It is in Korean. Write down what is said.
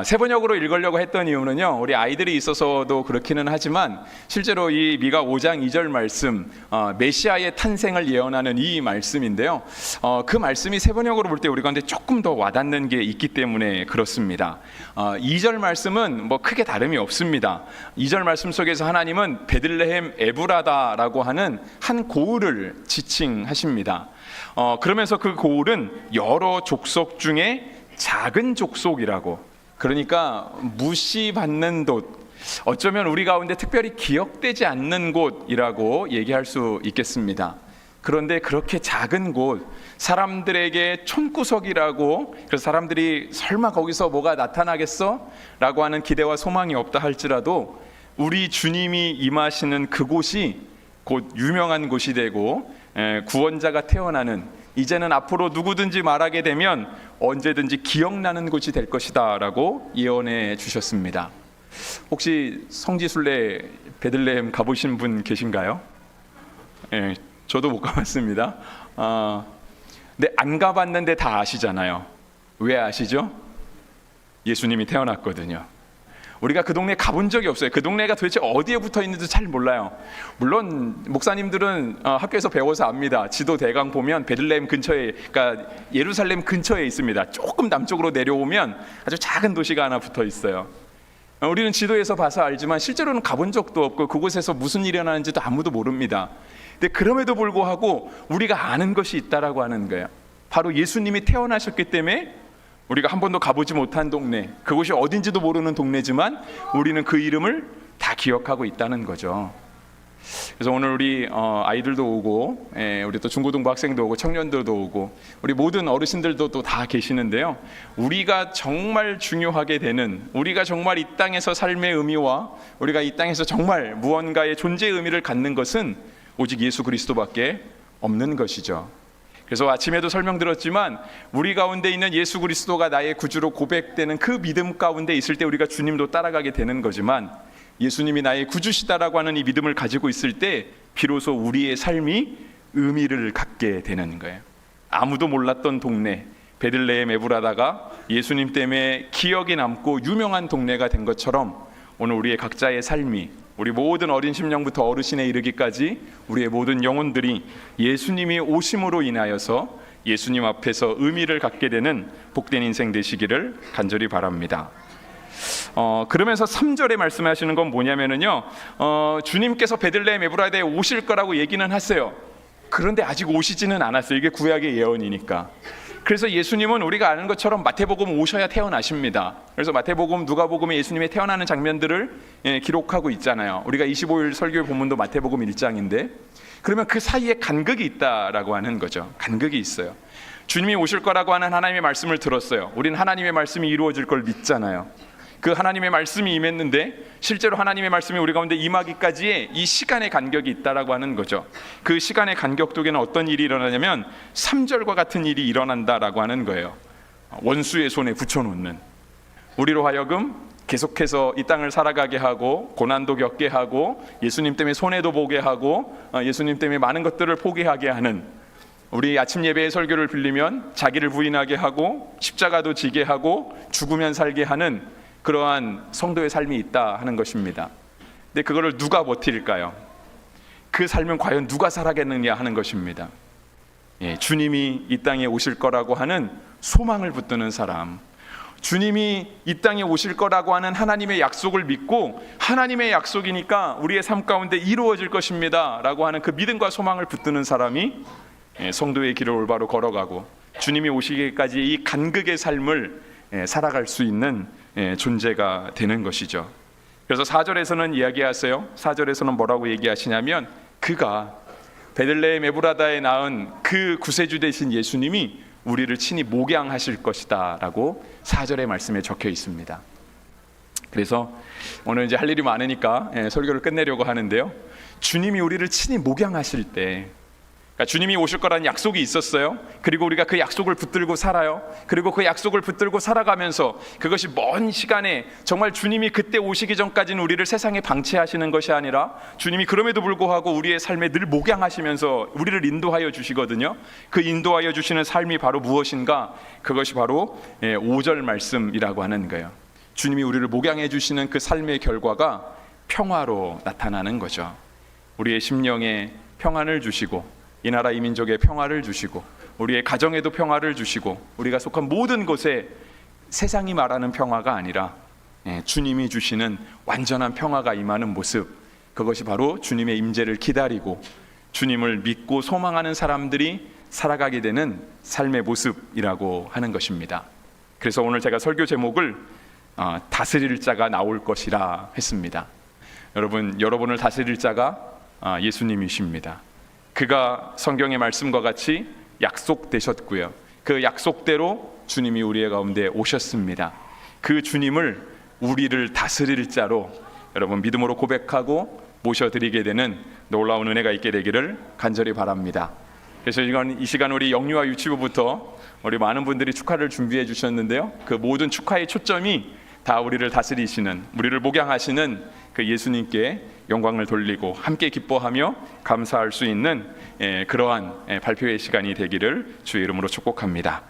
세 번역으로 읽으려고 했던 이유는요, 우리 아이들이 있어서도 그렇기는 하지만 실제로 이 미가 5장 2절 말씀, 메시아의 탄생을 예언하는 이 말씀인데요, 그 말씀이 세 번역으로 볼 때 우리 가운데 조금 더 와닿는 게 있기 때문에 그렇습니다. 2절 말씀은 뭐 크게 다름이 없습니다. 2절 말씀 속에서 하나님은 베들레헴 에브라다라고 하는 한 고을을 지칭하십니다. 그러면서 그 고을은 여러 족속 중에 작은 족속이라고, 그러니까 무시받는 곳, 어쩌면 우리 가운데 특별히 기억되지 않는 곳이라고 얘기할 수 있겠습니다. 그런데 그렇게 작은 곳, 사람들에게 촌구석이라고, 그래서 사람들이 설마 거기서 뭐가 나타나겠어? 라고 하는 기대와 소망이 없다 할지라도 우리 주님이 임하시는 그곳이 곧 유명한 곳이 되고 구원자가 태어나는, 이제는 앞으로 누구든지 말하게 되면 언제든지 기억나는 곳이 될 것이다 라고 예언해 주셨습니다. 혹시 성지순례 베들레헴 가보신 분 계신가요? 저도 못 가봤습니다. 근데 안 가봤는데 다 아시잖아요. 왜 아시죠? 예수님이 태어났거든요. 우리가 그 동네 가본 적이 없어요. 그 동네가 도대체 어디에 붙어 있는지도 잘 몰라요. 물론 목사님들은 학교에서 배워서 압니다. 지도 대강 보면 베들레헴 근처에, 그러니까 예루살렘 근처에 있습니다. 조금 남쪽으로 내려오면 아주 작은 도시가 하나 붙어 있어요. 우리는 지도에서 봐서 알지만 실제로는 가본 적도 없고 그곳에서 무슨 일이 일어나는지도 아무도 모릅니다. 근데 그럼에도 불구하고 우리가 아는 것이 있다라고 하는 거예요. 바로 예수님이 태어나셨기 때문에 우리가 한 번도 가보지 못한 동네, 그곳이 어딘지도 모르는 동네지만 우리는 그 이름을 다 기억하고 있다는 거죠. 그래서 오늘 우리 아이들도 오고, 우리 또 중고등부 학생도 오고 청년들도 오고, 우리 모든 어르신들도 또 다 계시는데요, 우리가 정말 중요하게 되는, 우리가 정말 이 땅에서 삶의 의미와 우리가 이 땅에서 정말 무언가의 존재의 의미를 갖는 것은 오직 예수 그리스도밖에 없는 것이죠. 그래서 아침에도 설명드렸지만 우리 가운데 있는 예수 그리스도가 나의 구주로 고백되는 그 믿음 가운데 있을 때 우리가 주님도 따라가게 되는 거지만, 예수님이 나의 구주시다라고 하는 이 믿음을 가지고 있을 때 비로소 우리의 삶이 의미를 갖게 되는 거예요. 아무도 몰랐던 동네 베들레헴 에브라다가 예수님 때문에 기억이 남고 유명한 동네가 된 것처럼 오늘 우리의 각자의 삶이, 우리 모든 어린 심령부터 어르신에 이르기까지 우리의 모든 영혼들이 예수님이 오심으로 인하여서 예수님 앞에서 의미를 갖게 되는 복된 인생 되시기를 간절히 바랍니다. 그러면서 3절에 말씀하시는 건 뭐냐면요, 주님께서 베들레헴 에브라다에 오실 거라고 얘기는 하세요. 그런데 아직 오시지는 않았어요. 이게 구약의 예언이니까. 그래서 예수님은 우리가 아는 것처럼 마태복음 오셔야 태어나십니다. 그래서 마태복음, 누가복음에 예수님의 태어나는 장면들을 기록하고 있잖아요. 우리가 25일 설교의 본문도 마태복음 1장인데, 그러면 그 사이에 간극이 있다라고 하는 거죠. 간극이 있어요. 주님이 오실 거라고 하는 하나님의 말씀을 들었어요. 우리는 하나님의 말씀이 이루어질 걸 믿잖아요. 그 하나님의 말씀이 임했는데 실제로 하나님의 말씀이 우리 가운데 임하기까지의 이 시간의 간격이 있다라고 하는 거죠. 그 시간의 간격 속에는 어떤 일이 일어나냐면 3절과 같은 일이 일어난다라고 하는 거예요. 원수의 손에 붙여놓는, 우리로 하여금 계속해서 이 땅을 살아가게 하고 고난도 겪게 하고 예수님 때문에 손해도 보게 하고 예수님 때문에 많은 것들을 포기하게 하는, 우리 아침 예배의 설교를 빌리면 자기를 부인하게 하고 십자가도 지게 하고 죽으면 살게 하는 그러한 성도의 삶이 있다 하는 것입니다. 근데 그거를 누가 버틸까요? 그 삶은 과연 누가 살아가겠느냐 하는 것입니다. 주님이 이 땅에 오실 거라고 하는 소망을 붙드는 사람, 주님이 이 땅에 오실 거라고 하는 하나님의 약속을 믿고 하나님의 약속이니까 우리의 삶 가운데 이루어질 것입니다 라고 하는 그 믿음과 소망을 붙드는 사람이 성도의 길을 올바로 걸어가고 주님이 오시기까지 이 간극의 삶을 살아갈 수 있는 존재가 되는 것이죠. 그래서 4절에서는 이야기하세요. 4절에서는 뭐라고 얘기하시냐면, 그가 베들레헴 에브라다에 낳은 그 구세주 되신 예수님이 우리를 친히 목양하실 것이다 라고 4절의 말씀에 적혀 있습니다. 그래서 오늘 이제 할 일이 많으니까 설교를 끝내려고 하는데요, 주님이 우리를 친히 목양하실 때, 그러니까 주님이 오실 거라는 약속이 있었어요. 그리고 우리가 그 약속을 붙들고 살아요. 그리고 그 약속을 붙들고 살아가면서 그것이 먼 시간에 정말 주님이 그때 오시기 전까지는 우리를 세상에 방치하시는 것이 아니라 주님이 그럼에도 불구하고 우리의 삶에 늘 목양하시면서 우리를 인도하여 주시거든요. 그 인도하여 주시는 삶이 바로 무엇인가? 그것이 바로 5절 말씀이라고 하는 거예요. 주님이 우리를 목양해 주시는 그 삶의 결과가 평화로 나타나는 거죠. 우리의 심령에 평안을 주시고 이 나라 이 민족에 평화를 주시고 우리의 가정에도 평화를 주시고 우리가 속한 모든 곳에 세상이 말하는 평화가 아니라 주님이 주시는 완전한 평화가 임하는 모습, 그것이 바로 주님의 임재를 기다리고 주님을 믿고 소망하는 사람들이 살아가게 되는 삶의 모습이라고 하는 것입니다. 그래서 오늘 제가 설교 제목을 다스릴 자가 나올 것이라 했습니다. 여러분을 다스릴 자가 예수님이십니다. 그가 성경의 말씀과 같이 약속되셨고요. 그 약속대로 주님이 우리의 가운데 오셨습니다. 그 주님을 우리를 다스릴 자로 여러분 믿음으로 고백하고 모셔드리게 되는 놀라운 은혜가 있게 되기를 간절히 바랍니다. 그래서 이 시간 우리 영유아 유치부부터 우리 많은 분들이 축하를 준비해 주셨는데요. 그 모든 축하의 초점이 다 우리를 다스리시는, 우리를 목양하시는 그 예수님께 영광을 돌리고 함께 기뻐하며 감사할 수 있는 그러한 발표의 시간이 되기를 주의 이름으로 축복합니다.